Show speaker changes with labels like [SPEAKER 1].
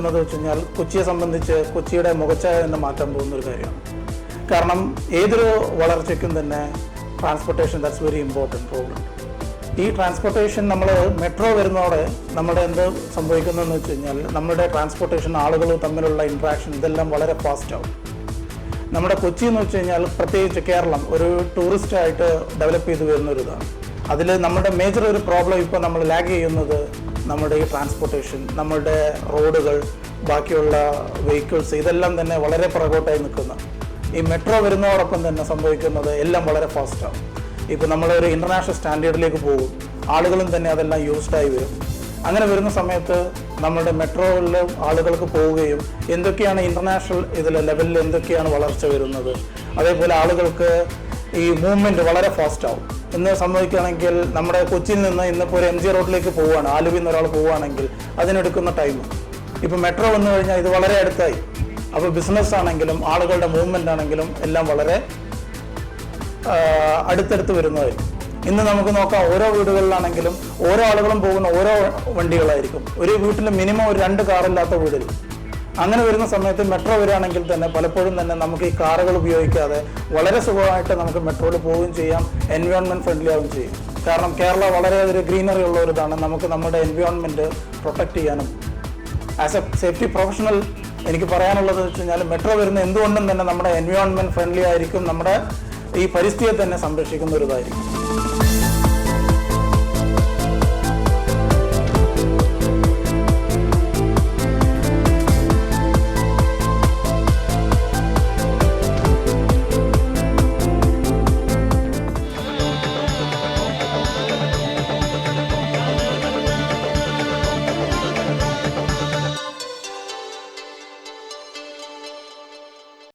[SPEAKER 1] വരുന്നത് വെച്ച് കഴിഞ്ഞാൽ കൊച്ചിയെ സംബന്ധിച്ച് കൊച്ചിയുടെ മുഖച്ഛായ തന്നെ മാറ്റാൻ പോകുന്ന ഒരു കാര്യമാണ്. കാരണം ഏതൊരു വളർച്ചയ്ക്കും തന്നെ transportation that's very important role. ഈ ട്രാൻസ്പോർട്ടേഷൻ നമ്മൾ മെട്രോ വരുന്നതോടെ നമ്മുടെ എന്ത് സംഭവിക്കുന്നതെന്ന് വെച്ച് കഴിഞ്ഞാൽ നമ്മുടെ ട്രാൻസ്പോർട്ടേഷൻ ആളുകൾ തമ്മിലുള്ള ഇൻട്രാക്ഷൻ ഇതെല്ലാം വളരെ ഫാസ്റ്റ് ആവും. നമ്മുടെ കൊച്ചി എന്ന് വെച്ച് കഴിഞ്ഞാൽ പ്രത്യേകിച്ച് കേരളം ഒരു ടൂറിസ്റ്റായിട്ട് ഡെവലപ്പ് ചെയ്ത് വരുന്നൊരിതാണ്. അതിൽ നമ്മുടെ മേജർ ഒരു പ്രോബ്ലം ഇപ്പോൾ നമ്മൾ ലാഗ് ചെയ്യുന്നത് നമ്മുടെ ഈ ട്രാൻസ്പോർട്ടേഷൻ, നമ്മുടെ റോഡുകൾ, ബാക്കിയുള്ള വെഹിക്കിൾസ് ഇതെല്ലാം തന്നെ വളരെ പുറകോട്ടായി നിൽക്കുന്ന. ഈ മെട്രോ വരുന്നതോടൊപ്പം തന്നെ സംഭവിക്കുന്നത് എല്ലാം വളരെ ഫാസ്റ്റാവും. ഇപ്പോൾ നമ്മളൊരു ഇൻ്റർനാഷണൽ സ്റ്റാൻഡേർഡിലേക്ക് പോകും, ആളുകളും തന്നെ അതെല്ലാം യൂസ്ഡായി വരും. അങ്ങനെ വരുന്ന സമയത്ത് നമ്മുടെ മെട്രോയിൽ ആളുകൾക്ക് പോവുകയും എന്തൊക്കെയാണ് ഇൻ്റർനാഷണൽ ലെവലിൽ എന്തൊക്കെയാണ് വളർച്ച വരുന്നത്, അതേപോലെ ആളുകൾക്ക് ഈ മൂവ്മെൻറ്റ് വളരെ ഫാസ്റ്റ് ആവും. ഇന്ന് സംഭവിക്കുകയാണെങ്കിൽ നമ്മുടെ കൊച്ചിയിൽ നിന്ന് ഇന്നിപ്പോൾ ഒരു MG റോഡിലേക്ക് പോവുകയാണ്, ആലുവിൽ നിന്ന് ഒരാൾ പോവുകയാണെങ്കിൽ അതിനെടുക്കുന്ന ടൈം ഇപ്പോൾ മെട്രോ വന്നു കഴിഞ്ഞാൽ ഇത് വളരെ അടുത്തായി. അപ്പോൾ ബിസിനസ് ആണെങ്കിലും ആളുകളുടെ മൂവ്മെൻ്റ് ആണെങ്കിലും എല്ലാം വളരെ അടുത്തടുത്ത് വരുന്നതായിരിക്കും. ഇന്ന് നമുക്ക് നോക്കാം, ഓരോ വീടുകളിലാണെങ്കിലും ഓരോ ആളുകളും പോകുന്ന ഓരോ വണ്ടികളായിരിക്കും. ഒരു വീട്ടിൽ മിനിമം ഒരു 2 കാറില്ലാത്ത വീടിൽ. അങ്ങനെ വരുന്ന സമയത്ത് മെട്രോ വരികയാണെങ്കിൽ തന്നെ പലപ്പോഴും തന്നെ നമുക്ക് ഈ കാറുകൾ ഉപയോഗിക്കാതെ വളരെ സുഖമായിട്ട് നമുക്ക് മെട്രോയിൽ പോവുകയും ചെയ്യാം, എൻവയോൺമെൻറ്റ് ഫ്രണ്ട്ലി ആവുകയും ചെയ്യും. കാരണം കേരള വളരെ ഒരു ഗ്രീനറി ഉള്ള ഒരു ഇതാണ്. നമുക്ക് നമ്മുടെ എൻവയോൺമെൻറ്റ് പ്രൊട്ടക്റ്റ് ചെയ്യാനും ആസ് എ സേഫ്റ്റി പ്രൊഫഷണൽ എനിക്ക് പറയാനുള്ളത് വെച്ച് കഴിഞ്ഞാൽ മെട്രോ വരുന്ന എന്തുകൊണ്ടും തന്നെ നമ്മുടെ എൻവയോൺമെൻറ്റ് ഫ്രണ്ട്ലി ആയിരിക്കും, നമ്മുടെ ഈ പരിസ്ഥിതിയെ തന്നെ സംരക്ഷിക്കുന്ന ഒരു ഇതായിരിക്കും.